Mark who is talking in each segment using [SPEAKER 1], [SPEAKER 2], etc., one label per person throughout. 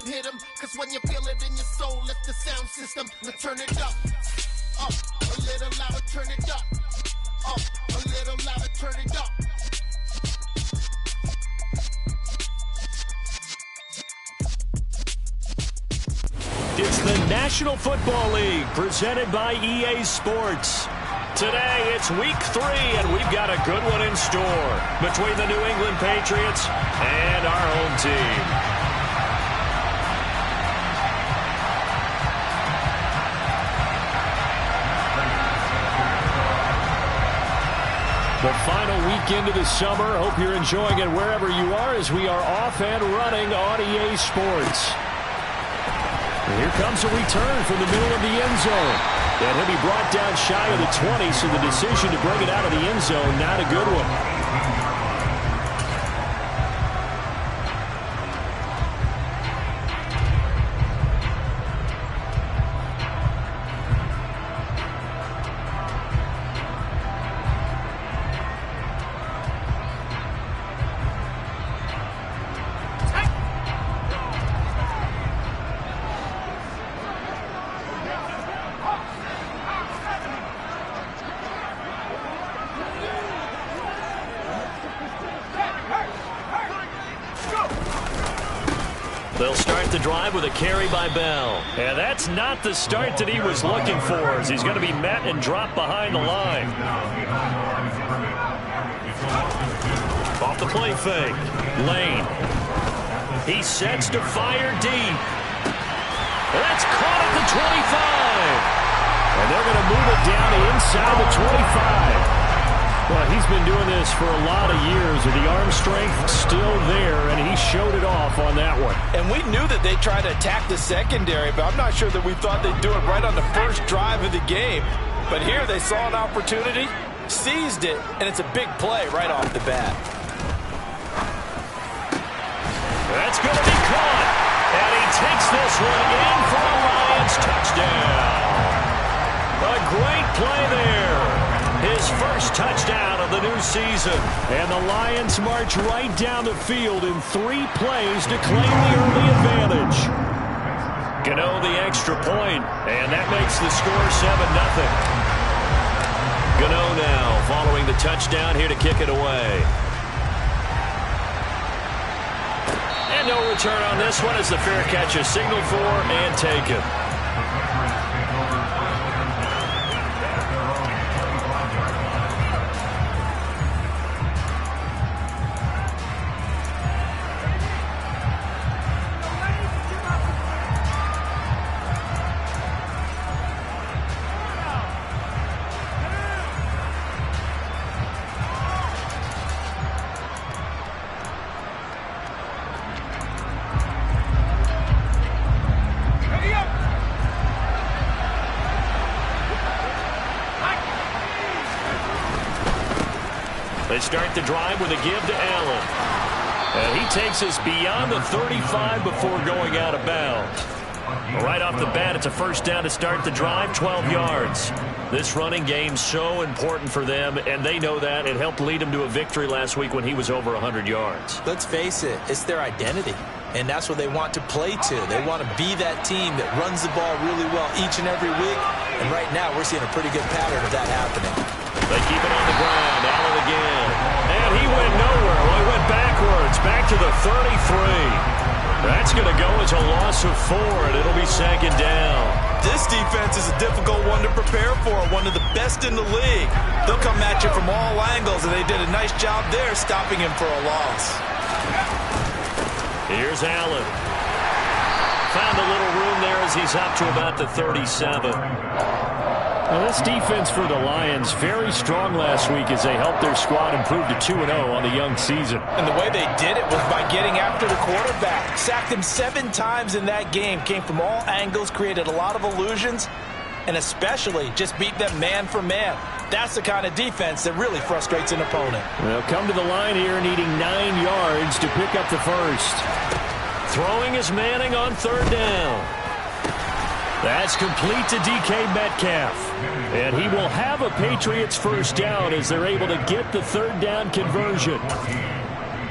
[SPEAKER 1] him, hit him. Cause when you feel it in your soul, lift the sound system. Now turn it up, a little louder, turn it up, a little louder, turn it up.
[SPEAKER 2] It's the National Football League presented by EA Sports. Today, it's week 3, and we've got a good one in store between the New England Patriots and our home team. The final weekend of the summer. Hope you're enjoying it wherever you are as we are off and running on EA Sports. And here comes a return from the middle of the end zone. And he'll be brought down shy of the 20, so the decision to bring it out of the end zone, not a good one. They'll start the drive with a carry by Bell. And that's not the start that he was looking for, as he's going to be met and dropped behind the line. Off the play fake. Lane. He sets to fire deep. That's caught at the 25. And they're going to move it down to inside the 25. Well, he's been doing this for a lot of years, and the arm strength still there, and he showed it off on that one.
[SPEAKER 3] And we knew that they tried to attack the secondary, but I'm not sure that we thought they'd do it right on the first drive of the game. But here they saw an opportunity, seized it, and it's a big play right off the bat.
[SPEAKER 2] That's going to be caught, and he takes this one in for a Lions touchdown. A great play there. His first touchdown of the new season. And the Lions march right down the field in 3 plays to claim the early advantage. Gano the extra point, and that makes the score 7-0. Gano now following the touchdown here to kick it away. And no return on this one as the fair catch is signaled for and taken. They start the drive with a give to Allen. And he takes us beyond the 35 before going out of bounds. Right off the bat, it's a first down to start the drive, 12 yards. This running game's so important for them, and they know that. It helped lead them to a victory last week when he was over 100 yards.
[SPEAKER 3] Let's face it, it's their identity, and that's what they want to play to. They want to be that team that runs the ball really well each and every week, and right now we're seeing a pretty good pattern of that happening.
[SPEAKER 2] They keep it on the ground. Allen again. And he went nowhere. Well, he went backwards. Back to the 33. That's going to go as a loss of 4, and it'll be 2nd down.
[SPEAKER 3] This defense is a difficult one to prepare for, one of the best in the league. They'll come at you from all angles, and they did a nice job there stopping him for a loss.
[SPEAKER 2] Here's Allen. Found a little room there as he's up to about the 37. Well, this defense for the Lions, very strong last week as they helped their squad improve to 2-0 on the young season.
[SPEAKER 3] And the way they did it was by getting after the quarterback. Sacked him 7 times in that game. Came from all angles, created a lot of illusions, and especially just beat them man for man. That's the kind of defense that really frustrates an opponent.
[SPEAKER 2] They'll come to the line here needing 9 yards to pick up the first. Throwing is Manning on 3rd down. That's complete to DK Metcalf. And he will have a Patriots first down as they're able to get the 3rd down conversion.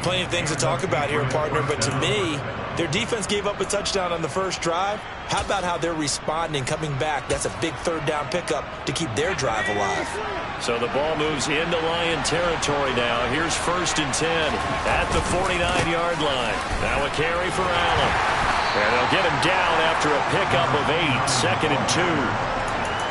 [SPEAKER 3] Plenty of things to talk about here, partner, but to me, Their defense gave up a touchdown on the first drive. How about how they're responding, coming back? That's a big third down pickup to keep their drive alive.
[SPEAKER 2] So the ball moves into Lion territory now. Here's 1st and 10 at the 49-yard line. Now a carry for Allen. And they'll get him down after a pickup of 8, 2nd and 2.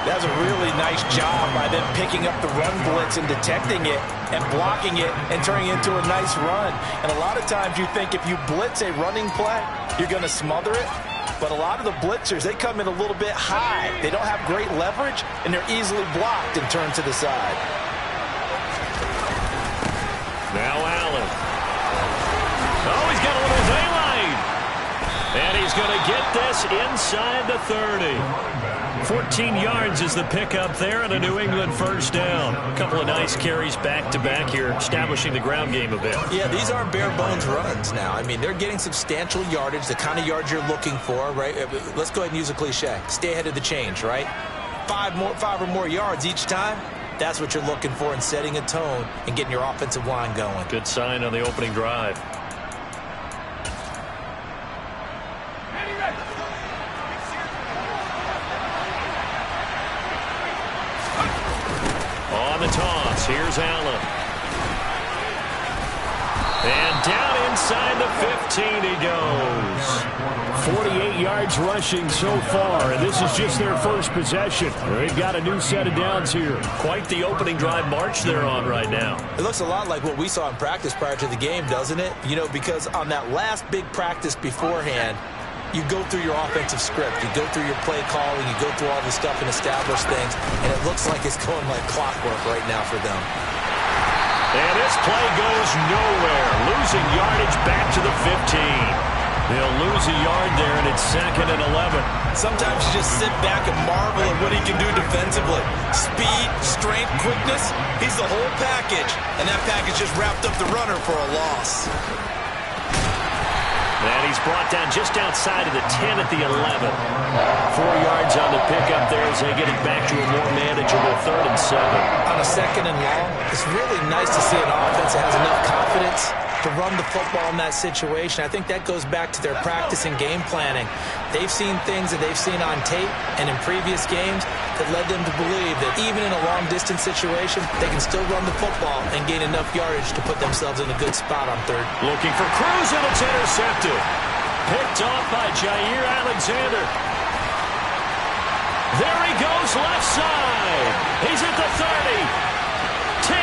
[SPEAKER 3] That's a really nice job by them picking up the run blitz and detecting it and blocking it and turning it into a nice run. And a lot of times you think if you blitz a running play, you're going to smother it. But a lot of the blitzers, they come in a little bit high. They don't have great leverage, and they're easily blocked and turned to the side.
[SPEAKER 2] Now Allen. Oh, he's got a little daylight. And he's going to get this inside the 30. 14 yards is the pickup there and a New England 1st down. A couple of nice carries back-to-back here, establishing the ground game a bit.
[SPEAKER 3] Yeah, these aren't bare-bones runs now. I mean, they're getting substantial yardage, the kind of yards you're looking for, right? Let's go ahead and use a cliche. Stay ahead of the change, right? 5 or more yards each time. That's what you're looking for in setting a tone and getting your offensive line going.
[SPEAKER 2] Good sign on the opening drive. On the toss, here's Allen. And down inside the 15 he goes.
[SPEAKER 4] 48 yards rushing so far, and this is just their first possession. They've got a new set of downs here.
[SPEAKER 2] Quite the opening drive march they're on right now.
[SPEAKER 3] It looks a lot like what we saw in practice prior to the game, doesn't it? You know, because on that last big practice beforehand, you go through your offensive script. You go through your play calling. You go through all this stuff and establish things. And it looks like it's going like clockwork right now for them.
[SPEAKER 2] And this play goes nowhere. Losing yardage back to the 15. They'll lose a yard there, and it's 2nd and 11.
[SPEAKER 3] Sometimes you just sit back and marvel at what he can do defensively. Speed, strength, quickness. He's the whole package. And that package just wrapped up the runner for a loss.
[SPEAKER 2] And he's brought down just outside of the 10 at the 11. 4 yards on the pickup there as they get it back to a more manageable 3rd and 7.
[SPEAKER 3] On a 2nd and long, it's really nice to see an offense that has enough confidence to run the football in that situation. I think that goes back to their practice and game planning. They've seen things that they've seen on tape and in previous games that led them to believe that even in a long-distance situation, they can still run the football and gain enough yardage to put themselves in a good spot on 3rd.
[SPEAKER 2] Looking for Cruz, and it's intercepted. Picked off by Jair Alexander. There he goes, left side. He's at the 30. 10.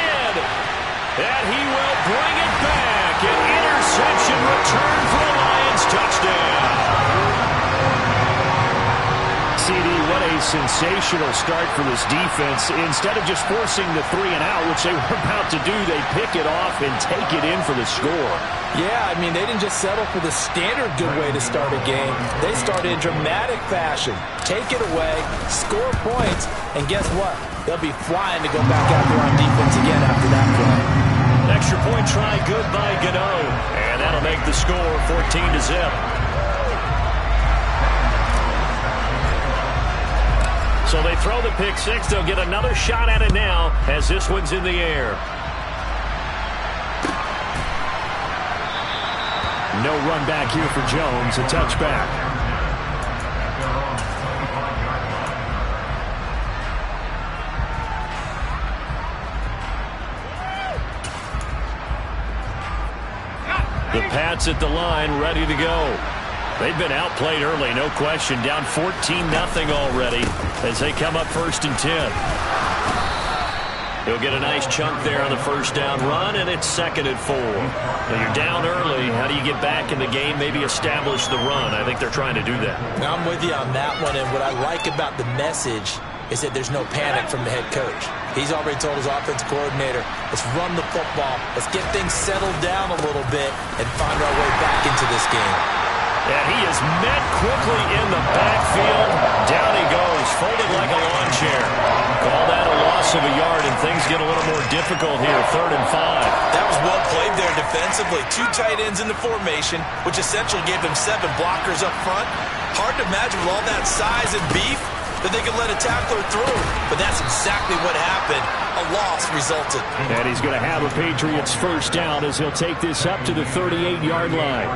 [SPEAKER 2] And he will bring it back. An interception return for the Lions touchdown.
[SPEAKER 4] CD, what a sensational start for this defense. Instead of just forcing the 3 and out, which they were about to do, they pick it off and take it in for the score.
[SPEAKER 3] Yeah, I mean, they didn't just settle for the standard good way to start a game. They started in dramatic fashion. Take it away, score points, and guess what? They'll be flying to go back out there on defense again after that play.
[SPEAKER 2] Extra point try good by Gano. And that'll make the score 14-0. So they throw the pick six. They'll get another shot at it now as this one's in the air.
[SPEAKER 4] No run back here for Jones. A touchback.
[SPEAKER 2] The Pats at the line, ready to go. They've been outplayed early, no question. Down 14-0 already as they come up 1st and 10. He'll get a nice chunk there on the 1st down run, and it's 2nd and 4. Now you're down early. How do you get back in the game, maybe establish the run? I think they're trying to do that.
[SPEAKER 3] Now I'm with you on that one, and what I like about the message is that there's no panic from the head coach. He's already told his offensive coordinator, let's run the football, let's get things settled down a little bit and find our way back into this game.
[SPEAKER 2] And he is met quickly in the backfield. Down he goes, folded like a lawn chair. Call that a loss of a yard, and things get a little more difficult here, 3rd and 5.
[SPEAKER 3] That was well played there defensively. 2 tight ends in the formation, which essentially gave them 7 blockers up front. Hard to imagine with all that size and beef that they could let a tackler through. But that's exactly what happened. A loss resulted.
[SPEAKER 4] And he's going to have a Patriots 1st down as he'll take this up to the 38-yard line.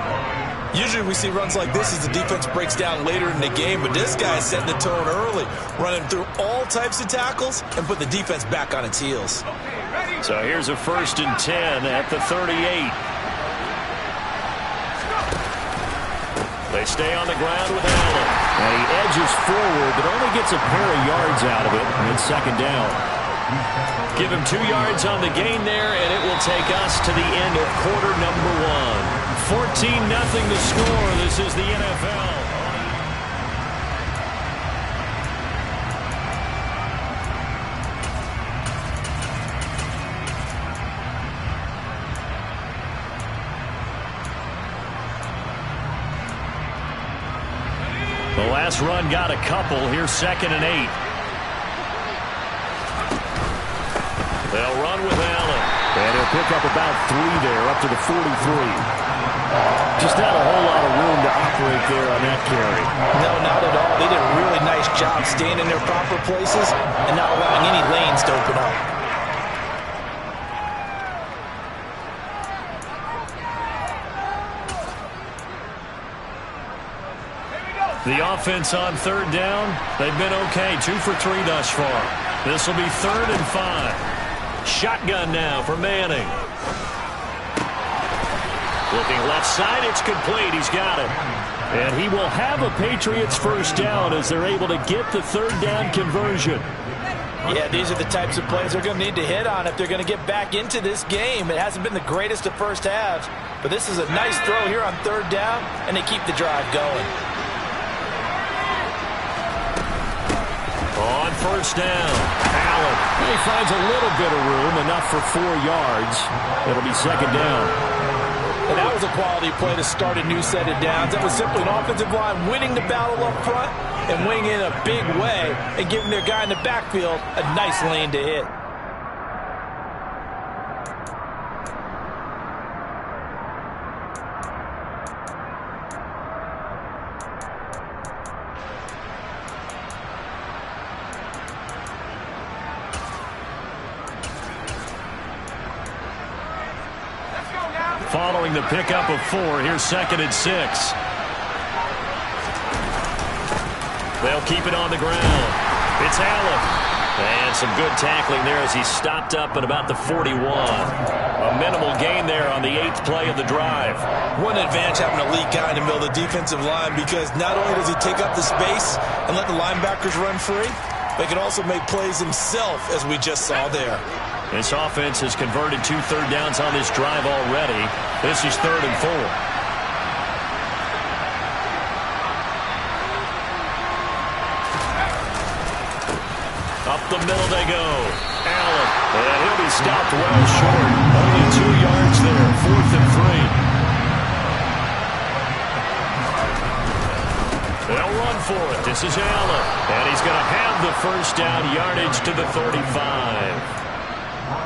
[SPEAKER 3] Usually we see runs like this as the defense breaks down later in the game, but this guy is setting the tone early, running through all types of tackles and put the defense back on its heels.
[SPEAKER 4] So here's a 1st and 10 at the 38. They stay on the ground with Allen. And he edges forward, but only gets a pair of yards out of it. And it's 2nd down. Give him 2 yards on the gain there, and it will take us to the end of quarter number 1. 14-0 to score. This is the NFL. The last run got a couple. Here's 2nd and 8. They'll run with Allen. And he'll pick up about 3 there, up to the 43. Just not a whole lot of room to operate there on that carry.
[SPEAKER 3] No, not at all. They did a really nice job staying in their proper places and not allowing any lanes to open up.
[SPEAKER 4] The offense on 3rd down, they've been okay. 2 for 3 thus far. This will be 3rd and 5. Shotgun now for Manning. Looking left side, it's complete. He's got it. And he will have a Patriots 1st down as they're able to get the 3rd down conversion.
[SPEAKER 3] Yeah, these are the types of plays they're going to need to hit on if they're going to get back into this game. It hasn't been the greatest of first halves, but this is a nice throw here on 3rd down, and they keep the drive going.
[SPEAKER 4] On 1st down, Allen. He finds a little bit of room, enough for 4 yards. It'll be 2nd down.
[SPEAKER 3] And that was a quality play to start a new set of downs. That was simply an offensive line winning the battle up front and winning in a big way and giving their guy in the backfield a nice lane to hit.
[SPEAKER 4] Following the pickup of 4, here's 2nd and 6. They'll keep it on the ground. It's Allen. And some good tackling there as he stopped up at about the 41. A minimal gain there on the 8th play of the drive.
[SPEAKER 3] One advantage having a elite guy in the middle of the defensive line, because not only does he take up the space and let the linebackers run free, but he can also make plays himself, as we just saw there.
[SPEAKER 4] This offense has converted 2 third downs on this drive already. This is 3rd and 4. Up the middle they go. Allen. And he'll be stopped well short. Only 2 yards there. 4th and 3. They'll run for it. This is Allen. And he's going to have the 1st down, yardage to the 35.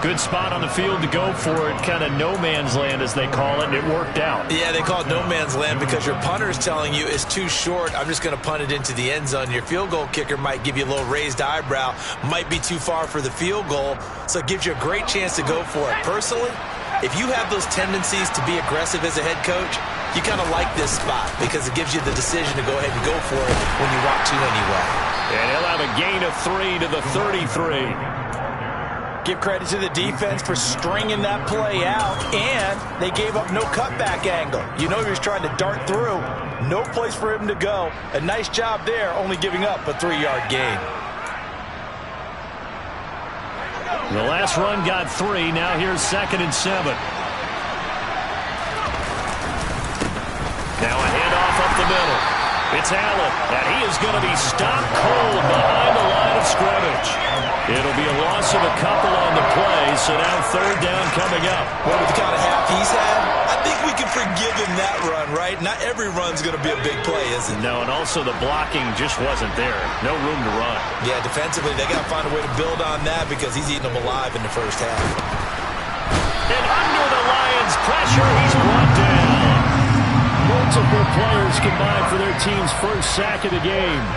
[SPEAKER 4] Good spot on the field to go for it. Kind of no man's land, as they call it, and it worked out.
[SPEAKER 3] Yeah, they call it no man's land because your punter is telling you it's too short. I'm just going to punt it into the end zone. Your field goal kicker might give you a little raised eyebrow, might be too far for the field goal, so it gives you a great chance to go for it. Personally, if you have those tendencies to be aggressive as a head coach, you kind of like this spot because it gives you the decision to go ahead and go for it when you want to anyway.
[SPEAKER 4] And he'll have a gain of 3 to the 33.
[SPEAKER 3] Give credit to the defense for stringing that play out, and they gave up no cutback angle. You know he was trying to dart through. No place for him to go. A nice job there, only giving up a 3-yard gain.
[SPEAKER 4] The last run got 3. Now here's 2nd and 7. Now a handoff up the middle. It's Allen, and he is going to be stopped cold behind the line of scrimmage. It'll be a loss of a couple on the play, so now 3rd down coming up.
[SPEAKER 3] Well, with the kind of half he's had, I think we can forgive him that run, right? Not every run's going to be a big play, is it?
[SPEAKER 4] No, and also the blocking just wasn't there. No room to run.
[SPEAKER 3] Yeah, defensively, they got to find a way to build on that because he's eating them alive in the first half.
[SPEAKER 4] And under the Lions' pressure, he's brought down. Multiple players combined for their team's first sack of the game.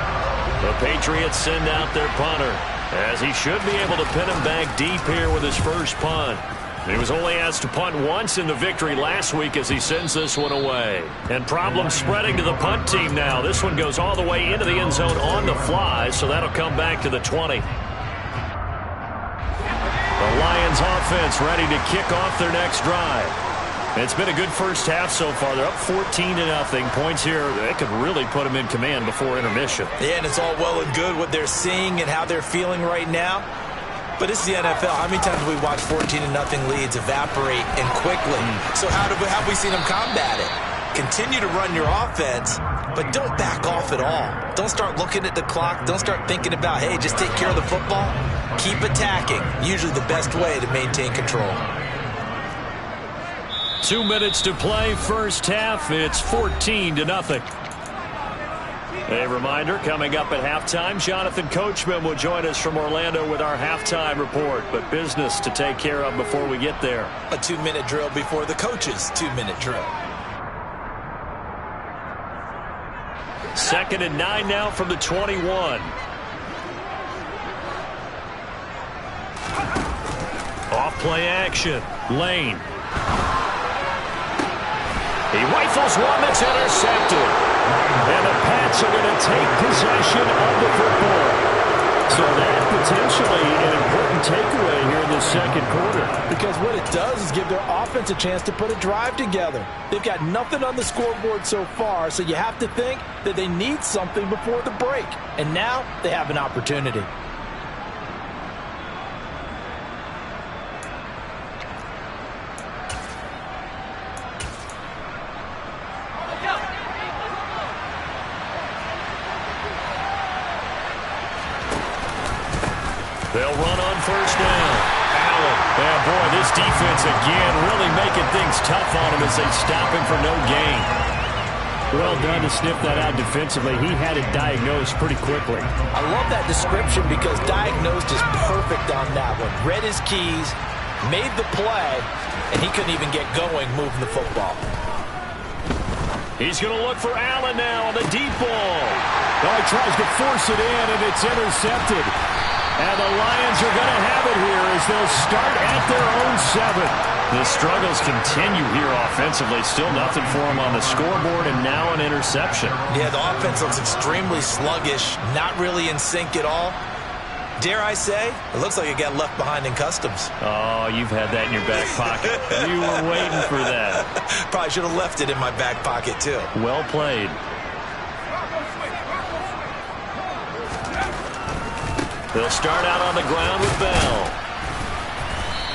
[SPEAKER 4] The Patriots send out their punter, as he should be able to pin him back deep here with his first punt.
[SPEAKER 2] He was only asked to punt once in the victory last week as he sends this one away. And problems spreading to the punt team now. This one goes all the way into the end zone on the fly, so that'll come back to the 20. The Lions offense ready to kick off their next drive. It's been a good first half so far. They're up 14-0. Points here, they could really put them in command before intermission.
[SPEAKER 3] Yeah, and it's all well and good what they're seeing and how they're feeling right now. But this is the NFL. How many times have we watched 14-0 leads evaporate and quickly? So have we seen them combat it? Continue to run your offense, but don't back off at all. Don't start looking at the clock. Don't start thinking about, hey, just take care of the football. Keep attacking. Usually the best way to maintain control.
[SPEAKER 2] 2 minutes to play first half. It's 14-0. A reminder, coming up at halftime, Jonathan Coachman will join us from Orlando with our halftime report. But business to take care of before we get there.
[SPEAKER 3] A 2-minute drill before the coach's 2-minute drill.
[SPEAKER 2] 2nd and 9 now from the 21. Off play action. Lane. He rifles one that's intercepted. And the Pats are going to take possession of the football. So that potentially an important takeaway here in the second quarter.
[SPEAKER 3] Because what it does is give their offense a chance to put a drive together. They've got nothing on the scoreboard so far, so you have to think that they need something before the break. And now they have an opportunity.
[SPEAKER 2] They'll run on first down. Allen. And boy, this defense again really making things tough on him as they stop him for no gain.
[SPEAKER 4] Well done to sniff that out defensively. He had it diagnosed pretty quickly.
[SPEAKER 3] I love that description because diagnosed is perfect on that one. Read his keys, made the play, and he couldn't even get going moving the football.
[SPEAKER 2] He's going to look for Allen now on the deep ball.
[SPEAKER 4] Oh, he tries to force it in, and it's intercepted. And the Lions are going to have it here as they'll start at their own 7.
[SPEAKER 2] The struggles continue here offensively. Still nothing for them on the scoreboard, and now an interception.
[SPEAKER 3] Yeah, the offense looks extremely sluggish, not really in sync at all. Dare I say, it looks like it got left behind in customs.
[SPEAKER 2] Oh, you've had that in your back pocket. You were waiting for that.
[SPEAKER 3] Probably should have left it in my back pocket, too.
[SPEAKER 2] Well played. They'll start out on the ground with Bell.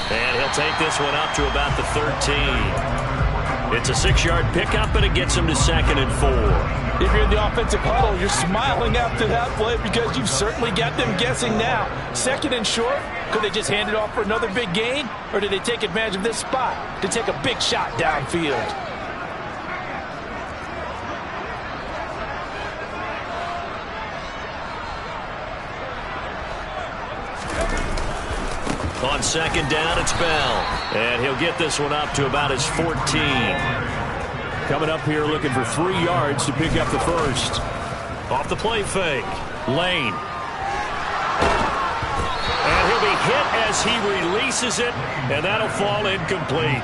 [SPEAKER 2] And he'll take this one up to about the 13. It's a 6-yard pickup, and it gets him to 2nd and 4.
[SPEAKER 3] If you're in the offensive huddle, you're smiling after that play because you've certainly got them guessing now. 2nd and short, could they just hand it off for another big gain? Or did they take advantage of this spot to take a big shot downfield?
[SPEAKER 2] On 2nd down, it's Bell. And he'll get this one up to about his 14.
[SPEAKER 4] Coming up here looking for 3 yards to pick up the first.
[SPEAKER 2] Off the play fake. Lane. And he'll be hit as he releases it, and that'll fall incomplete.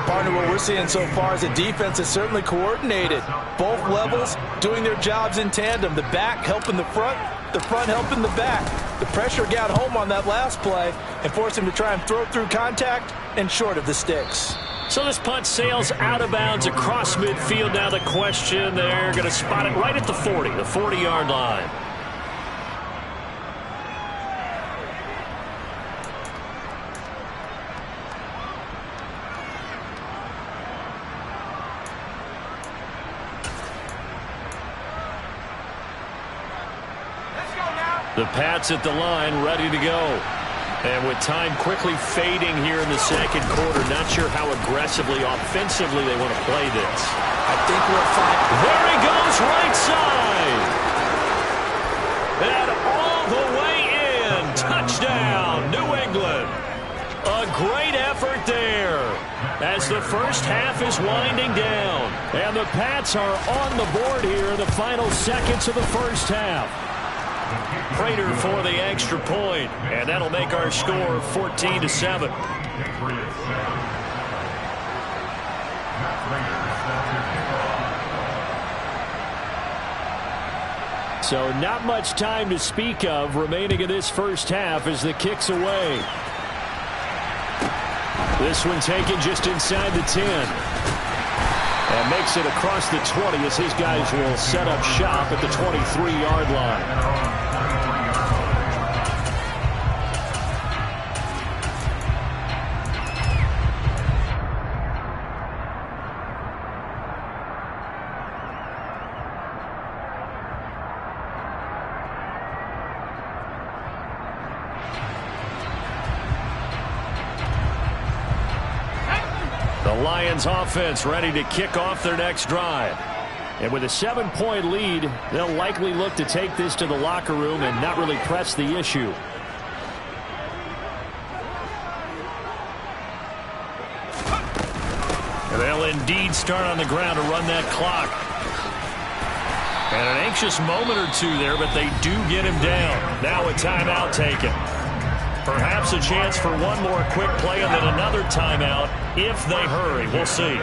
[SPEAKER 3] Partner, what we're seeing so far is a defense that's certainly coordinated. Both levels doing their jobs in tandem. The back helping the front helping the back. The pressure got home on that last play and forced him to try and throw through contact and short of the sticks.
[SPEAKER 2] So this punt sails out of bounds across midfield. Now the question, they're going to spot it right at the 40, the 40-yard line. The Pats at the line, ready to go. And with time quickly fading here in the second quarter, not sure how aggressively, offensively they want to play this.
[SPEAKER 3] I think we'll find...
[SPEAKER 2] There he goes, right side. And all the way in. Touchdown, New England. A great effort there as the first half is winding down.
[SPEAKER 4] And the Pats are on the board here in the final seconds of the first half.
[SPEAKER 2] Prater for the extra point, and that'll make our score 14-7.
[SPEAKER 4] So not much time to speak of remaining in this first half as the kick's away. This one taken just inside the 10. And makes it across the 20 as his guys will set up shop at the 23-yard line. Lions offense ready to kick off their next drive. And with a 7-point lead, they'll likely look to take this to the locker room and not really press the issue. And they'll indeed start on the ground to run that clock. And an anxious moment or two there, but they do get him down. Now a timeout taken. Perhaps a chance for one more quick play and then another timeout if they hurry. We'll see.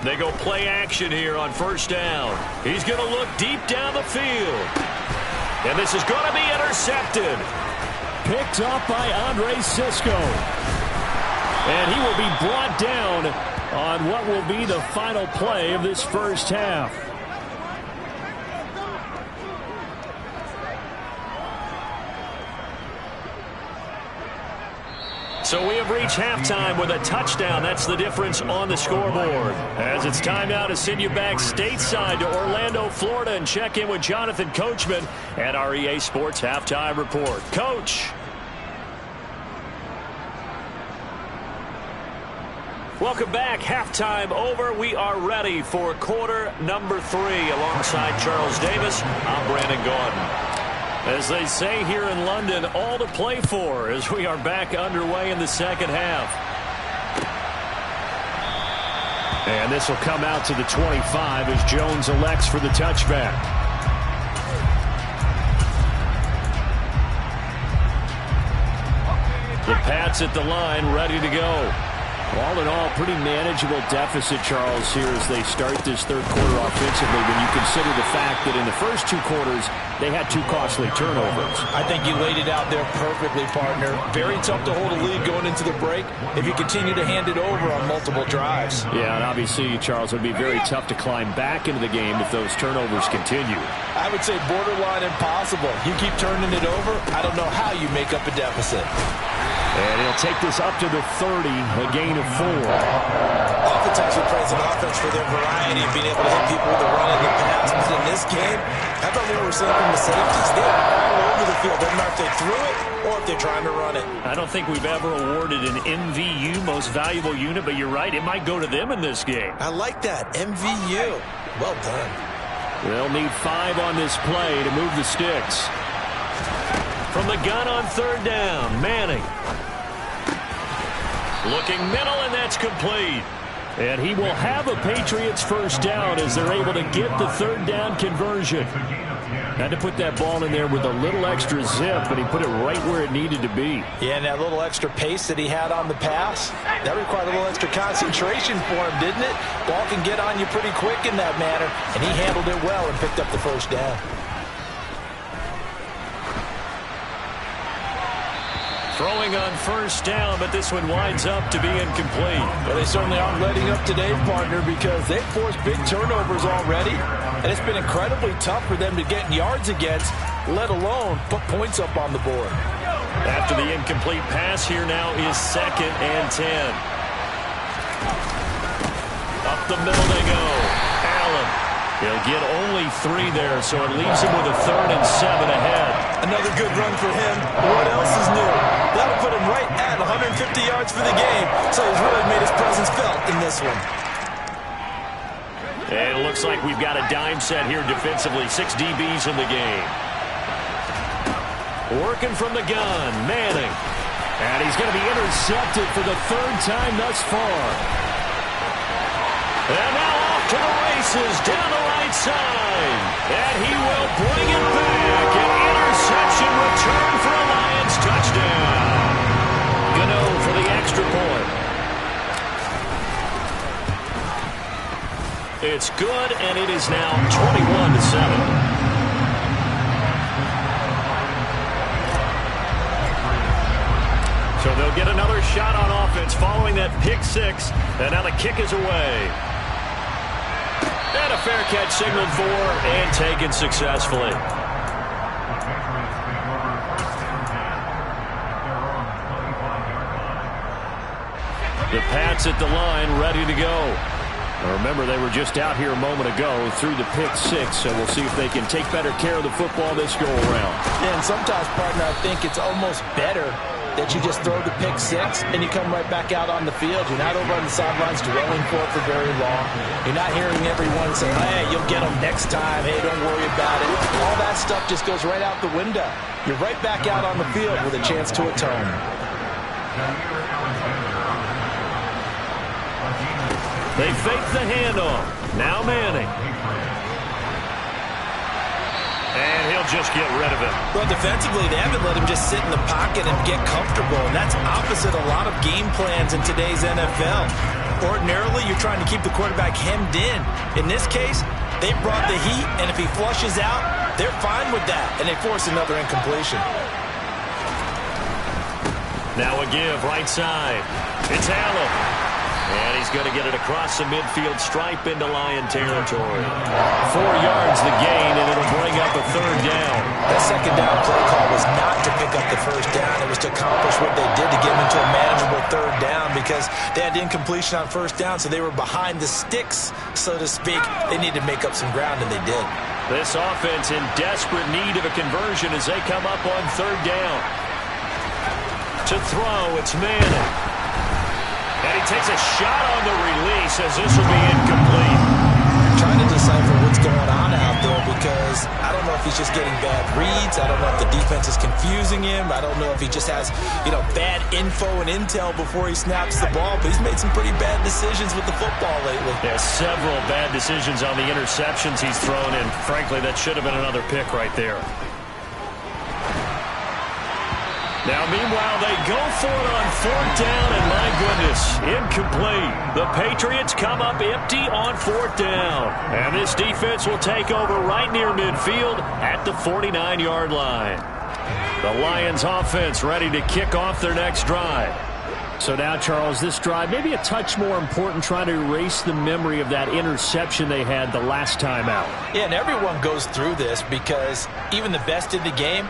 [SPEAKER 4] They go play action here on first down. He's going to look deep down the field. And this is going to be intercepted. Picked up by Andre Cisco. And he will be brought down on what will be the final play of this first half. So we have reached halftime with a touchdown. That's the difference on the scoreboard. As it's time now to send you back stateside to Orlando, Florida, and check in with Jonathan Coachman at our EA Sports Halftime Report. Coach. Welcome back. Halftime over. We are ready for quarter number 3. Alongside Charles Davis, I'm Brandon Gaudin. As they say here in London, all to play for as we are back underway in the second half. And this will come out to the 25 as Jones elects for the touchback. The Pats at the line, ready to go. All in all, pretty manageable deficit, Charles, here as they start this third quarter offensively when you consider the fact that in the first 2 quarters, they had 2 costly turnovers.
[SPEAKER 3] I think you laid it out there perfectly, partner. Very tough to hold a lead going into the break if you continue to hand it over on multiple drives.
[SPEAKER 4] Yeah, and obviously, Charles, it would be very tough to climb back into the game if those turnovers continue.
[SPEAKER 3] I would say borderline impossible. You keep turning it over, I don't know how you make up a deficit.
[SPEAKER 4] And he'll take this up to the 30, a gain of 4.
[SPEAKER 3] Oftentimes we praise an offense for their variety of being able to hit people with the run and the pass. But in this game, I thought we were seeing from the safeties. They're all over the field. Doesn't matter if they threw it or if they're trying to run it.
[SPEAKER 4] I don't think we've ever awarded an MVU, most valuable unit, but you're right, it might go to them in this game.
[SPEAKER 3] I like that, MVU. Well done.
[SPEAKER 4] They'll need 5 on this play to move the sticks. From the gun on third down, Manning. Looking middle, and that's complete. And he will have a Patriots first down as they're able to get the third down conversion. Had to put that ball in there with a little extra zip, but he put it right where it needed to be.
[SPEAKER 3] Yeah, and that little extra pace that he had on the pass, that required a little extra concentration for him, didn't it? Ball can get on you pretty quick in that manner, and he handled it well and picked up the first down.
[SPEAKER 4] Throwing on first down, but this one winds up to be incomplete.
[SPEAKER 3] Well, they certainly aren't letting up today, partner, because they've forced big turnovers already, and it's been incredibly tough for them to get yards against, let alone put points up on the board.
[SPEAKER 4] After the incomplete pass, here now is 2nd and 10. Up the middle they go. Allen. He'll get only 3 there, so it leaves him with a 3rd and 7 ahead.
[SPEAKER 3] Another good run for him. What else is new? That'll put him right at 150 yards for the game, so he's really made his presence felt in this one.
[SPEAKER 4] And it looks like we've got a dime set here defensively. 6 DBs in the game. Working from the gun, Manning. And he's going to be intercepted for the third time thus far. And now off to the races down the right side. And he will bring it back. An interception return for a Lions touchdown. Gano for the extra point. It's good, and it is now 21-7. So they'll get another shot on offense following that pick six. And now the kick is away. And a fair catch signaled for and taken successfully. The Pats at the line ready to go. Now remember, they were just out here a moment ago through the pick six, so we'll see if they can take better care of the football this go-around.
[SPEAKER 3] And sometimes, partner, I think it's almost better that you just throw the pick six and you come right back out on the field. You're not over on the sidelines dwelling for it for very long. You're not hearing everyone say, hey, you'll get them next time. Hey, don't worry about it. All that stuff just goes right out the window. You're right back out on the field with a chance to atone.
[SPEAKER 4] They fake the handoff. Now Manning. And he'll just get rid of it.
[SPEAKER 3] Well, defensively, they haven't let him just sit in the pocket and get comfortable. And that's opposite a lot of game plans in today's NFL. Ordinarily, you're trying to keep the quarterback hemmed in. In this case, they brought the heat, and if he flushes out, they're fine with that. And they force another incompletion.
[SPEAKER 4] Now a give right side. It's Allen. And he's going to get it across the midfield stripe into Lion territory. 4 yards the gain, and it'll bring up a third down.
[SPEAKER 3] That second down play call was not to pick up the first down. It was to accomplish what they did to get them into a manageable third down because they had incompletion on first down, so they were behind the sticks, so to speak. They needed to make up some ground, and they did.
[SPEAKER 4] This offense in desperate need of a conversion as they come up on third down. To throw, it's Manning. And he takes a shot on the release as this will be incomplete.
[SPEAKER 3] Trying to decipher what's going on out there because I don't know if he's just getting bad reads. I don't know if the defense is confusing him. I don't know if he just has, bad info and intel before he snaps the ball. But he's made some pretty bad decisions with the football lately.
[SPEAKER 4] Yeah, several bad decisions on the interceptions he's thrown, and frankly, that should have been another pick right there. Now, meanwhile, they go for it on fourth down, and my goodness, incomplete. The Patriots come up empty on fourth down. And this defense will take over right near midfield at the 49-yard line. The Lions offense ready to kick off their next drive. So now, Charles, this drive maybe a touch more important, trying to erase the memory of that interception they had the last time out.
[SPEAKER 3] Yeah, and everyone goes through this because even the best in the game,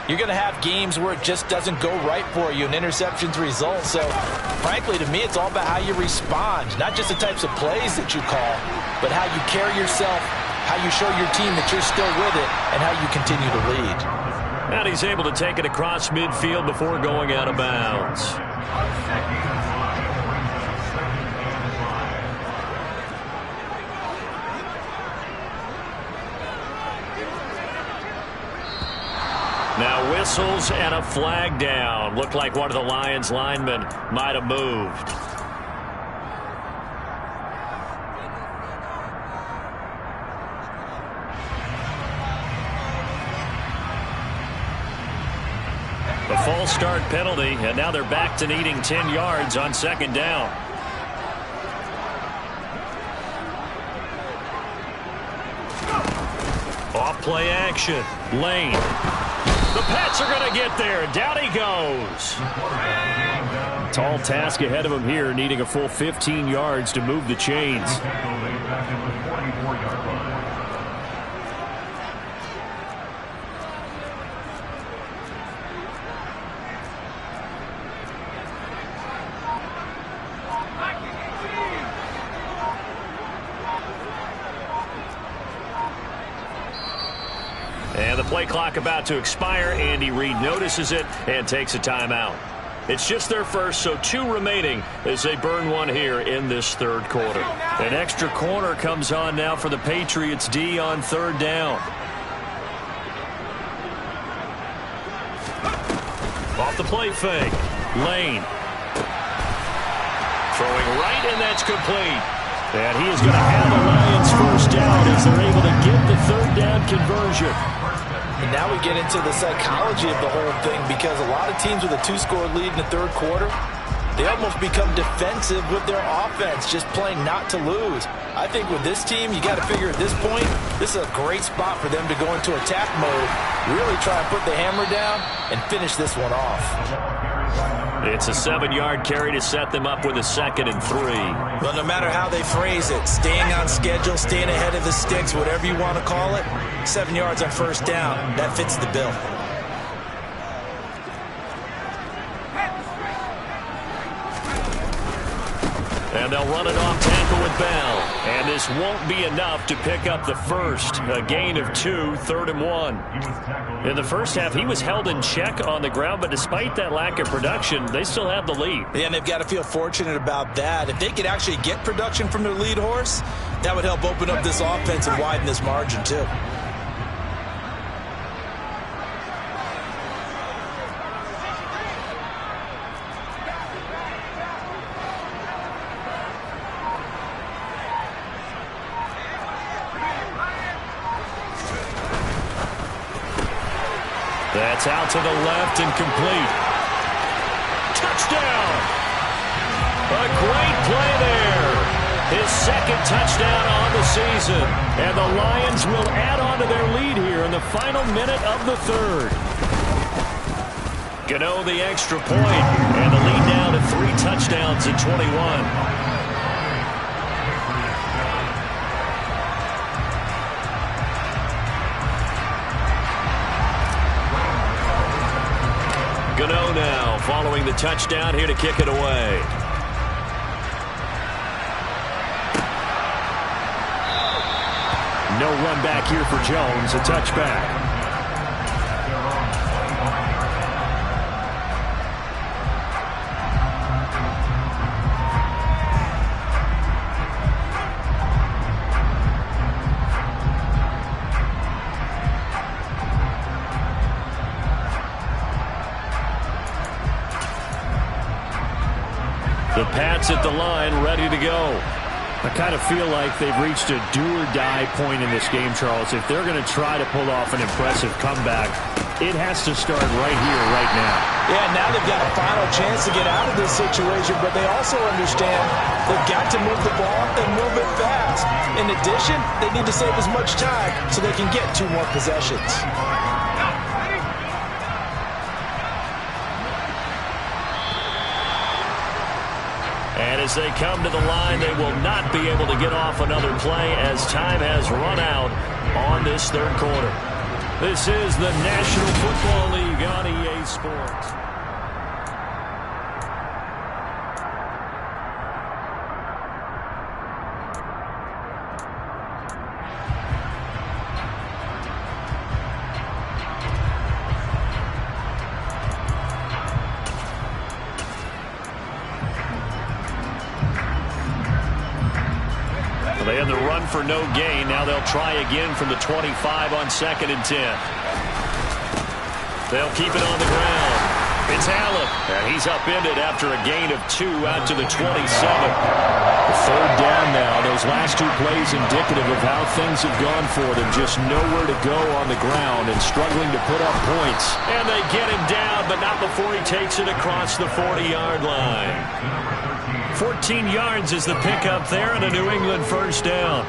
[SPEAKER 3] you're going to have games where it just doesn't go right for you and interceptions result. So, frankly, to me, it's all about how you respond. Not just the types of plays that you call, but how you carry yourself, how you show your team that you're still with it, and how you continue to lead.
[SPEAKER 4] And he's able to take it across midfield before going out of bounds. Now whistles and a flag down. Looked like one of the Lions linemen might have moved. A false start penalty, and now they're back to needing 10 yards on second down. Off play action. Lane. The Pats are going to get there. Down he goes. Tall task ahead of him here, needing a full 15 yards to move the chains. And the play clock about to expire. Andy Reid notices it and takes a timeout. It's just their first, so 2 remaining as they burn one here in this third quarter. An extra corner comes on now for the Patriots D on third down. off the play fake. Lane. Throwing right, and that's complete. And he is going to have the Lions first down as they're able to get the third down conversion.
[SPEAKER 3] And now we get into the psychology of the whole thing, because a lot of teams with a 2-score lead in the third quarter, they almost become defensive with their offense, just playing not to lose. I think with this team, you got to figure at this point, this is a great spot for them to go into attack mode, really try and put the hammer down and finish this one off.
[SPEAKER 4] It's a 7-yard carry to set them up with a 2nd and 3.
[SPEAKER 3] Well, no matter how they phrase it, staying on schedule, staying ahead of the sticks, whatever you want to call it, 7 yards on first down, that fits the bill.
[SPEAKER 4] And they'll run it off tackle with Bell. And this won't be enough to pick up the first. A gain of 2, 3rd and 1. In the first half, he was held in check on the ground, but despite that lack of production, they still have the lead.
[SPEAKER 3] Yeah, and they've got to feel fortunate about that. If they could actually get production from their lead horse, that would help open up this offense and widen this margin too.
[SPEAKER 4] That's out to the left and complete. Touchdown! A great play there. His 2nd touchdown on the season. And the Lions will add on to their lead here in the final minute of the 3rd. Gano the extra point, and the lead now to 3 touchdowns at 21. Gano now following the touchdown here to kick it away. No run back here for Jones, a touchback. The Pats at the line, ready to go. I kind of feel like they've reached a do-or-die point in this game, Charles. If they're going to try to pull off an impressive comeback, it has to start right here, right now.
[SPEAKER 3] Yeah, now they've got a final chance to get out of this situation, but they also understand they've got to move the ball and move it fast. In addition, they need to save as much time so they can get 2 more possessions.
[SPEAKER 4] And as they come to the line, they will not be able to get off another play as time has run out on this 3rd quarter. This is the National Football League on EA Sports. They had the run for no gain. Now they'll try again from the 25 on 2nd and 10. They'll keep it on the ground. It's Allen, and he's upended after a gain of 2 out to the 27. The 3rd down now. Those last 2 plays indicative of how things have gone for them. Just nowhere to go on the ground and struggling to put up points. And they get him down, but not before he takes it across the 40-yard line. 14 yards is the pickup there and a New England first down.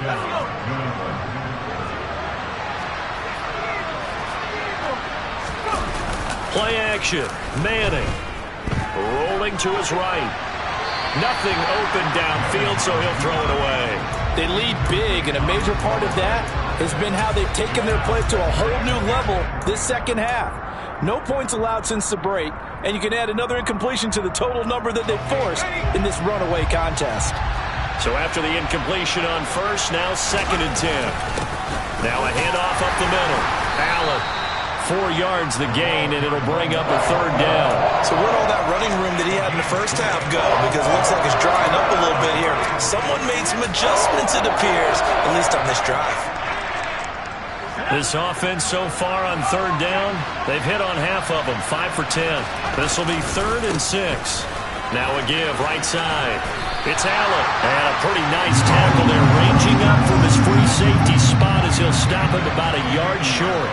[SPEAKER 4] Play action. Manning rolling to his right. Nothing open downfield, so he'll throw it away.
[SPEAKER 3] They lead big, and a major part of that has been how they've taken their play to a whole new level this 2nd half. No points allowed since the break, and you can add another incompletion to the total number that they forced in this runaway contest.
[SPEAKER 4] So after the incompletion on first, now 2nd and 10. Now a handoff up the middle. Allen, 4 yards the gain, and it'll bring up a 3rd down.
[SPEAKER 3] So where'd all that running room that he had in the first half go? Because it looks like it's drying up a little bit here. Someone made some adjustments, it appears, at least on this drive.
[SPEAKER 2] This offense so far on third down, they've hit on half of them, 5 for 10. This will be 3rd and 6. Now a give right side. It's Allen. And a pretty nice tackle there, ranging up from his free safety spot as he'll stop him about a yard short.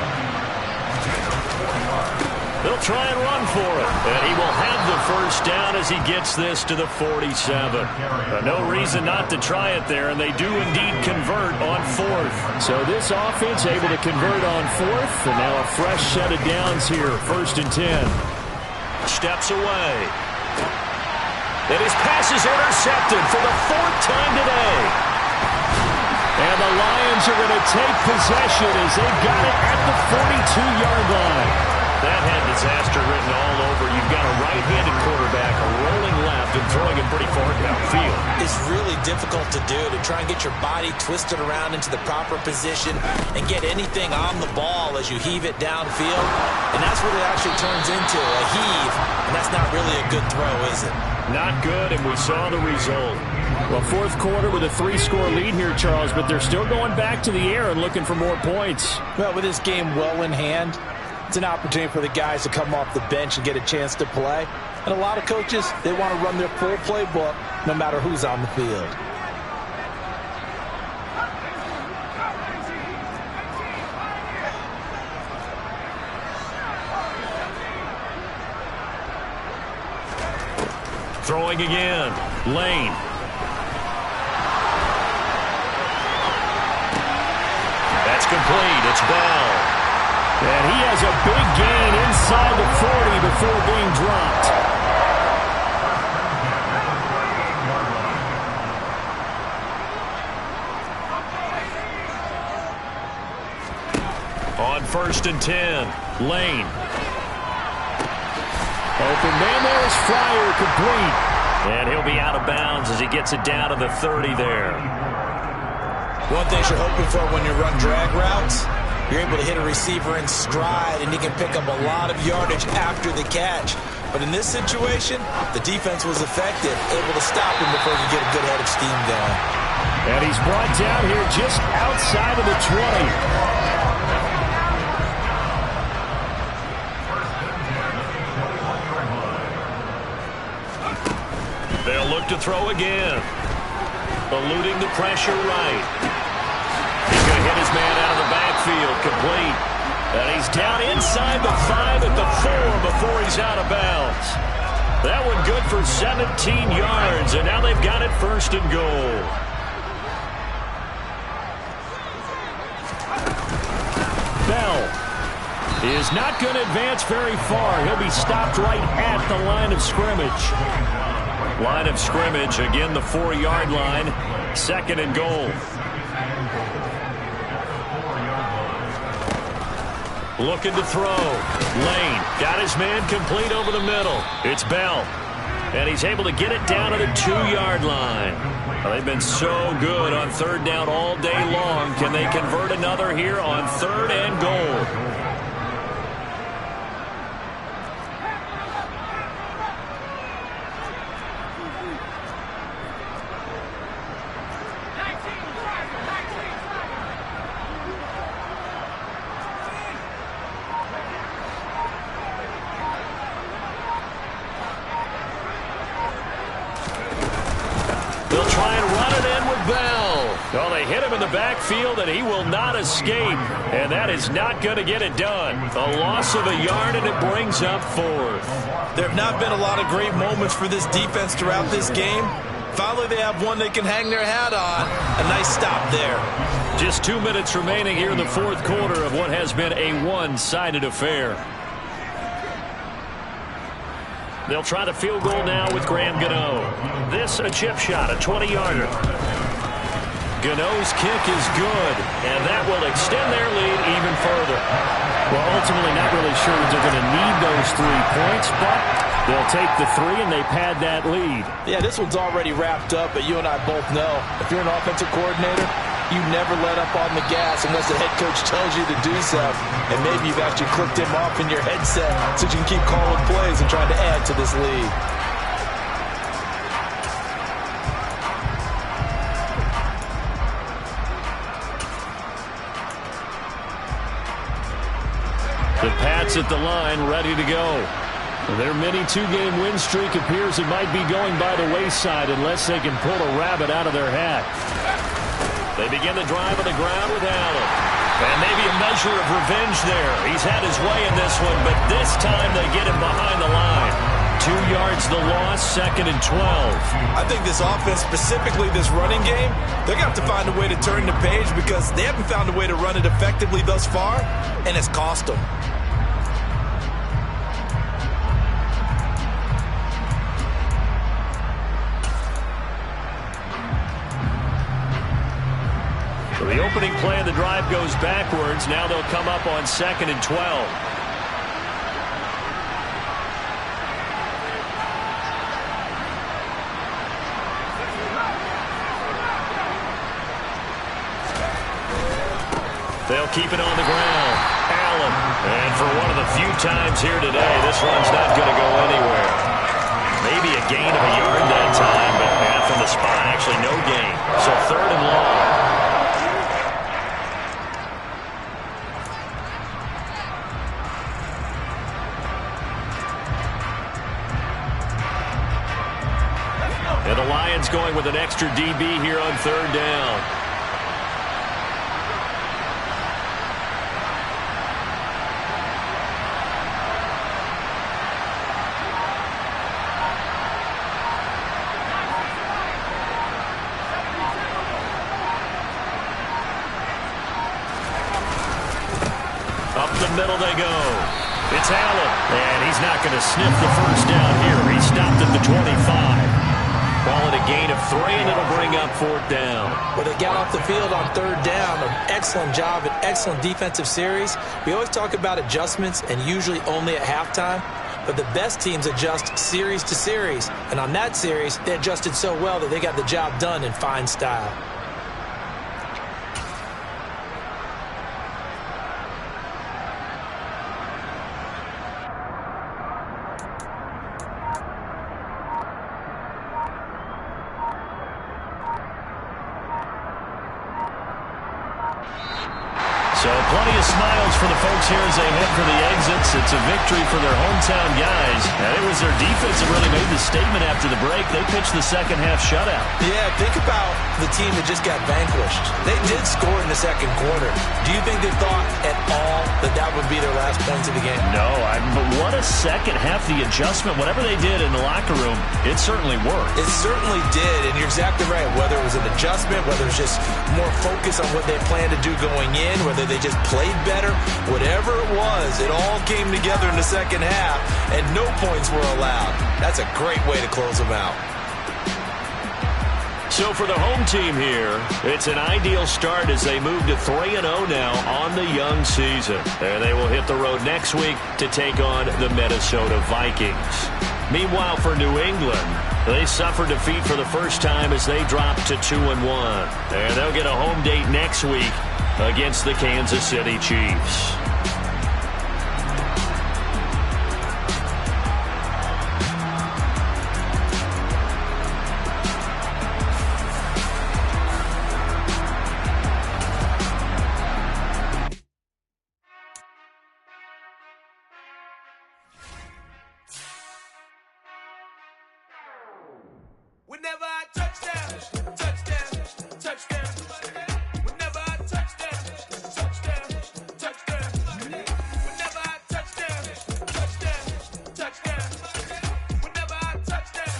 [SPEAKER 2] They'll try and run for it. And he will have the first down as he gets this to the 47. No reason not to try it there, and they do indeed convert on 4th. So this offense able to convert on 4th, and now a fresh set of downs here, 1st and 10. Steps away. And his pass is intercepted for the 4th time today. And the Lions are going to take possession as they've got it at the 42-yard line. That had disaster written all over. You've got a right-handed quarterback, a rolling left, and throwing it pretty far downfield.
[SPEAKER 3] It's really difficult to do, to try and get your body twisted around into the proper position and get anything on the ball as you heave it downfield. And that's what it actually turns into, a heave. And that's not really a good throw, is it?
[SPEAKER 2] Not good, and we saw the result. Well, 4th quarter with a 3-score lead here, Charles, but they're still going back to the air and looking for more points.
[SPEAKER 3] Well, with this game well in hand, it's an opportunity for the guys to come off the bench and get a chance to play. And a lot of coaches, they want to run their full playbook no matter who's on the field.
[SPEAKER 2] Throwing again. Lane. That's complete. It's Bell. And he has a big gain inside the 40 before being dropped. On 1st and 10, Lane. Open man there is Fryer, complete. And he'll be out of bounds as he gets it down to the 30 there.
[SPEAKER 3] One thing you're hoping for when you run drag routes, you're able to hit a receiver in stride, and he can pick up a lot of yardage after the catch. But in this situation, the defense was effective, able to stop him before he get a good head of steam going.
[SPEAKER 2] And he's brought down here just outside of the 20. They'll look to throw again. Eluding the pressure right. He's going to hit his man out of the backfield, complete. And he's down inside the 5 at the 4 before he's out of bounds. That one good for 17 yards, and now they've got it 1st and goal. Bell is not going to advance very far. He'll be stopped right at the line of scrimmage. Line of scrimmage, again the 4-yard line, 2nd and goal. Looking to throw. Lane got his man complete over the middle. It's Bell. And he's able to get it down to the 2-yard line. Well, they've been so good on 3rd down all day long. Can they convert another here on 3rd and goal? Well, they hit him in the backfield, and he will not escape. And that is not going to get it done. A loss of a yard, and it brings up 4th.
[SPEAKER 3] There have not been a lot of great moments for this defense throughout this game. Finally, they have one they can hang their hat on. A nice stop there.
[SPEAKER 2] Just 2 minutes remaining here in the 4th quarter of what has been a one-sided affair. They'll try the field goal now with Graham Gano. This a chip shot, a 20-yarder. Gano's kick is good, and that will extend their lead even further. Well, ultimately not really sure that they're going to need those 3 points, but they'll take the 3, and they pad that lead.
[SPEAKER 3] Yeah, this one's already wrapped up, but you and I both know if you're an offensive coordinator, you never let up on the gas unless the head coach tells you to do so. And maybe you've actually clicked him off in your headset so you can keep calling plays and trying to add to this lead.
[SPEAKER 4] The Pats at the line, ready to go. Their mini two-game win streak appears it might be going by the wayside unless they can pull a rabbit out of their hat. They begin the drive on the ground with Allen. And maybe a measure of revenge there. He's had his way in this one, but this time they get him behind the line. 2 yards the loss, 2nd and 12.
[SPEAKER 3] I think this offense, specifically this running game, they're going to have to find a way to turn the page because they haven't found a way to run it effectively thus far, and it's cost them.
[SPEAKER 4] So the opening play of the drive goes backwards. Now they'll come up on 2nd and 12. They'll keep it on the ground. Allen. And for one of the few times here today, this run's not going to go anywhere. Maybe a gain of a yard that time, but from the spot, actually no gain. So 3rd and long. And the Lions going with an extra DB here on 3rd down. Up the middle they go. It's Allen, and he's not going to sniff the first down here. He stopped at the 25. Call it a gain of 3, and it'll bring up 4th down.
[SPEAKER 3] Well, they got off the field on 3rd down. An excellent job, an excellent defensive series. We always talk about adjustments, and usually only at halftime. But the best teams adjust series to series. And on that series, they adjusted so well that they got the job done in fine style.
[SPEAKER 4] So plenty of smiles for the folks here as they head for the exits. It's a victory for their hometown guys. And it was their defense that really made the statement after the break. They pitched the second half shutout.
[SPEAKER 3] Yeah, think about the team that just got vanquished. They did score in the second quarter. Do you think they thought at all that that would be their last points of the game?
[SPEAKER 4] No, but what a second half. The adjustment, whatever they did in the locker room, it certainly worked.
[SPEAKER 3] It certainly did, and you're exactly right. Whether it was an adjustment, whether it was just more focus on what they planned to do going in, whether they just played better, whatever it was, it all came together in the second half, and no points were allowed. That's a great way to close them out.
[SPEAKER 4] So for the home team here, it's an ideal start as they move to 3-0 now on the young season. And they will hit the road next week to take on the Minnesota Vikings. Meanwhile, for New England, they suffered defeat for the first time as they dropped to 2-1. And they'll get a home date next week against the Kansas City Chiefs.
[SPEAKER 5] Whenever I touchdown, touchdown, touchdown. Whenever I touchdown, touchdown, touchdown. Whenever I touchdown, touchdown, touchdown. Whenever I touchdown,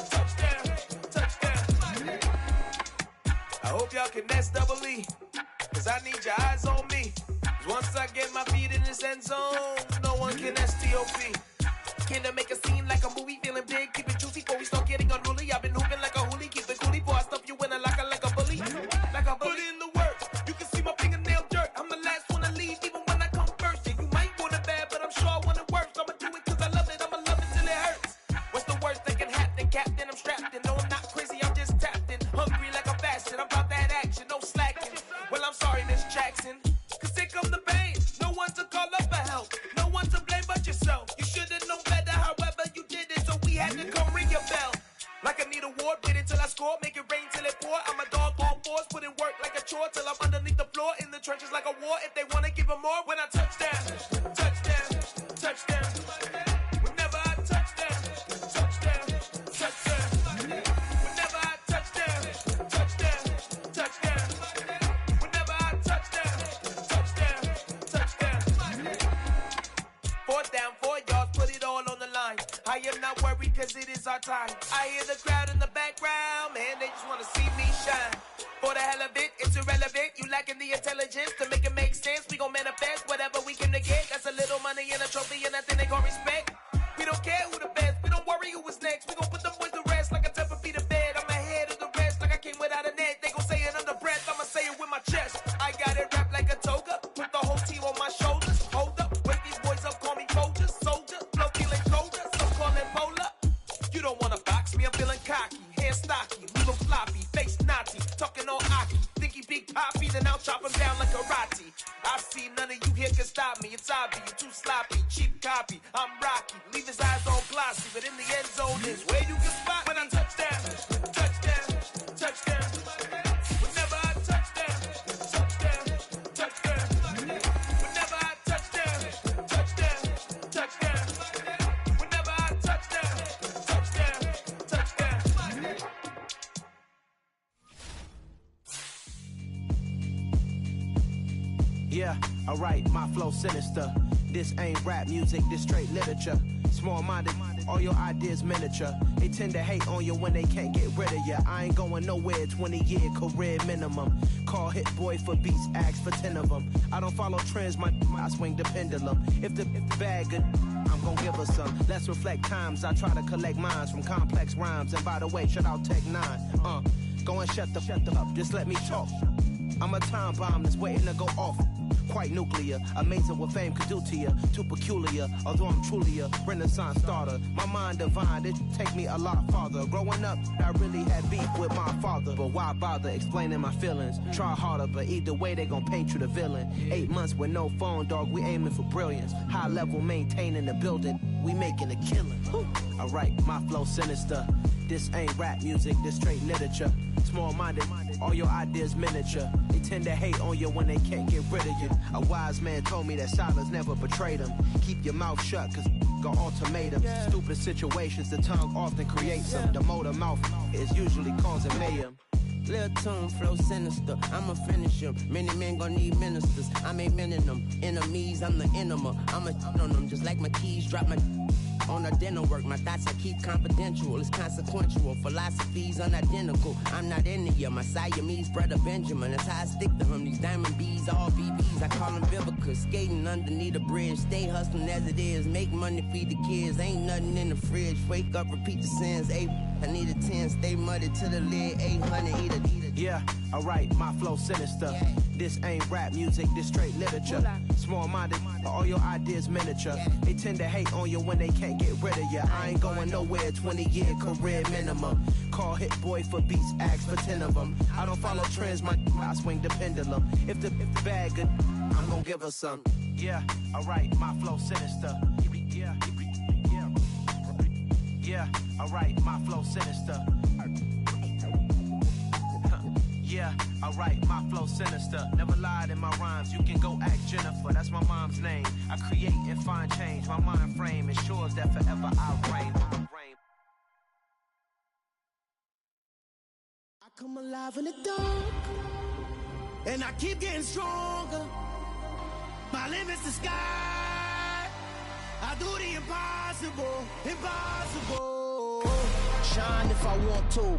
[SPEAKER 5] touchdown, touchdown. I hope y'all can SEE, cause I need your eyes on me. Cause once I get my feet in this end zone, no one can STOP. Can I make a scene like a movie, feeling big, keep it juicy before we start getting unruly. I've been hooping like a hoolie, keep it coolie before I stuff you in a locker like a bully. Like a bully. Put in the work, you can see my fingernail dirt. I'm the last one to leave, even when I come first. Yeah, you might want it bad, but I'm sure I want it worse. I'ma do it cause I love it, I'ma love it till it hurts. What's the worst that can happen, Captain? I'm strapped in, no I'm not crazy, I'm just tapped in. Hungry like a fashion, I'm about that action, no slacking. Well, I'm sorry, Miss Jackson, cause here come the pain. No one to call up for help, no one to blame but yourself. You should've known better, however you did it, so we had to come ring your bell. Like I need a ward, wait until I score, make it rain till it pour. I'm a dog on fours, put in work like a chore till I'm underneath the floor, in the trenches like a war. If they wanna give them more, when I touch down, touchdown. touchdown. Whenever I touchdown, touchdown, touchdown. Whenever I touchdown, touchdown, touchdown. Whenever I touchdown, touchdown, touchdown. 4th down, 4 yards, put it all on the line. I am not worried cause it is our time. I hear the crowd in the background, man, they just wanna see me shine. For the hell of it, it's irrelevant. You lacking the intelligence to make it make sense. We gon' manifest whatever we came to get. That's a little money and a trophy and nothing they gon' respect. We don't care who the best, we don't worry who was next. We gon' put them boys to rest like a temper feet of bed. I'm ahead of the rest like I came without a net. They gon' say it under breath, I'ma say it with my chest. I got it wrapped like a toga, put the whole team on my shoulders. Hold up, wake these boys up, call me soldier, soldier. Flow feeling colder, some call it polar. You don't wanna box me, I'm feeling cocky. Hair stocky, little floppy, face naughty. Talking on Aki, think he big poppy, then I'll chop him down like karate. I see none of you here can stop me. It's obvious, you too sloppy, cheap copy. I'm Rocky, leave his eyes all glossy, but in the end zone is where you can spot when I touchdown, touchdown, touchdown. Whenever I touchdown, touchdown, touchdown. Whenever I touchdown, touchdown, touchdown. Whenever I touchdown, touchdown, touchdown.
[SPEAKER 6] Yeah, alright, my flow sinister. This ain't rap music, this straight literature. Small-minded, all your ideas miniature. They tend to hate on you when they can't get rid of you. I ain't going nowhere, 20-year career minimum. Call Hit Boy for beats, ask for 10 of them. I don't follow trends, I swing the pendulum. If the bag good, I'm gon' give her some. Let's reflect times, I try to collect minds from complex rhymes. And by the way, shout out Tech 9. Go and shut the up, just let me talk. I'm a time bomb that's waiting to go off. Quite nuclear, amazing what fame could do to you. Too peculiar, although I'm truly a renaissance starter. My mind divine, it take me a lot farther. Growing up, I really had beef with my father. But why bother explaining my feelings? Try harder, but either way they gon' paint you the villain. 8 months with no phone, dog, we aiming for brilliance. High level maintaining the building, we making a killing. Alright, my flow sinister. This ain't rap music, this straight literature. Small-minded, all your ideas miniature. They tend to hate on you when they can't get rid of you. A wise man told me that silence never betrayed him. Keep your mouth shut, cause got ultimatums. Stupid situations, the tongue often creates them. The motor mouth is usually causing mayhem.
[SPEAKER 7] Lil' tune, flow sinister, I'ma finish him. Many men gon' need ministers, I ain't mending them. Enemies, I'm the enema, I'ma on them. Just like my keys, drop my on the dinner work. My thoughts I keep confidential, it's consequential. Philosophies unidentical, I'm not into you. My Siamese brother Benjamin, that's how I stick to him. These diamond bees, all BBs, I call them Vivica. Skating underneath the bridge, stay hustling as it is. Make money, feed the kids, ain't nothing in the fridge. Wake up, repeat the sins, I need a 10, stay muddy to the lid, 800, eat it.
[SPEAKER 6] Yeah, alright, my flow sinister. This ain't rap music, this straight literature. Small-minded, all your ideas miniature. They tend to hate on you when they can't get rid of you. I ain't going nowhere, 20-year career minimum. Call Hit Boy for beats, ask for 10 of them. I don't follow trends, I swing the pendulum. If the bag good, I'm gon' give her some. Yeah, alright, my flow sinister. Yeah, alright, my flow sinister. Yeah, alright, my flow sinister. Never lied in my rhymes, you can go ask Jennifer. That's my mom's name. I create and find change. My mind frame ensures that forever I reign.
[SPEAKER 8] I come alive in the dark, and I keep getting stronger. My limit's the sky. I do the impossible, impossible. Shine if I want to.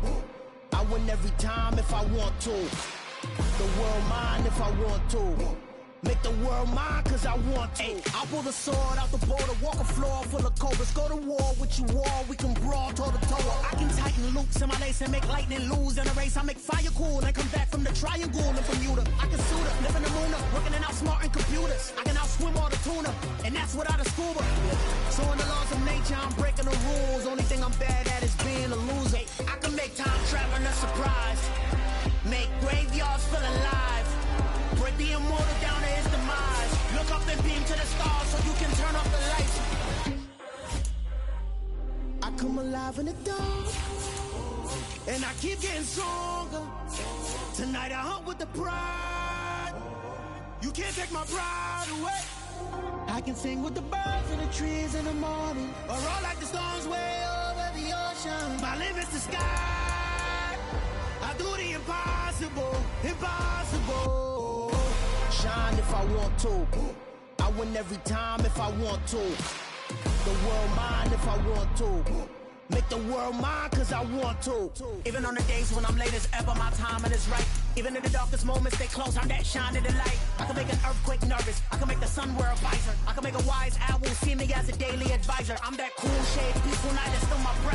[SPEAKER 8] I win every time if I want to. The world mine if I want to. Make the world mine cause I want to. I pull the sword out the border, walk a floor full of cobras. Go to war with you all, we can brawl toe to toe. I can tighten loops in my lace and make lightning lose in a race. I make fire cool and come back from the triangle in Bermuda. I can suit up, live in the moon up, working and outsmarting computers. I can outswim all the tuna, and that's without a scuba. So in the laws of nature, I'm breaking the rules. Only thing I'm bad at is being a loser. I can make time traveling a surprise. Make graveyards feel alive. Break the immortal down to his demise. Look up and beam to the stars so you can turn off the lights. I come alive in the dark, and I keep getting stronger. Tonight I hunt with the pride. You can't take my pride away. I can sing with the birds and the trees in the morning, or roll like the storms way over the ocean. My limit's the sky. I do the impossible, impossible.
[SPEAKER 7] Shine if I want to. I win every time if I want to. The world mine if I want to. Make the world mine cause I want to. Even on the days when I'm late as ever, my timing is right. Even in the darkest moments, they close, I'm that shine of the light. I can make an earthquake nervous, I can make the sun wear a visor. I can make a wise owl see me as a daily advisor. I'm that cool shade, peaceful night, it's still my breath.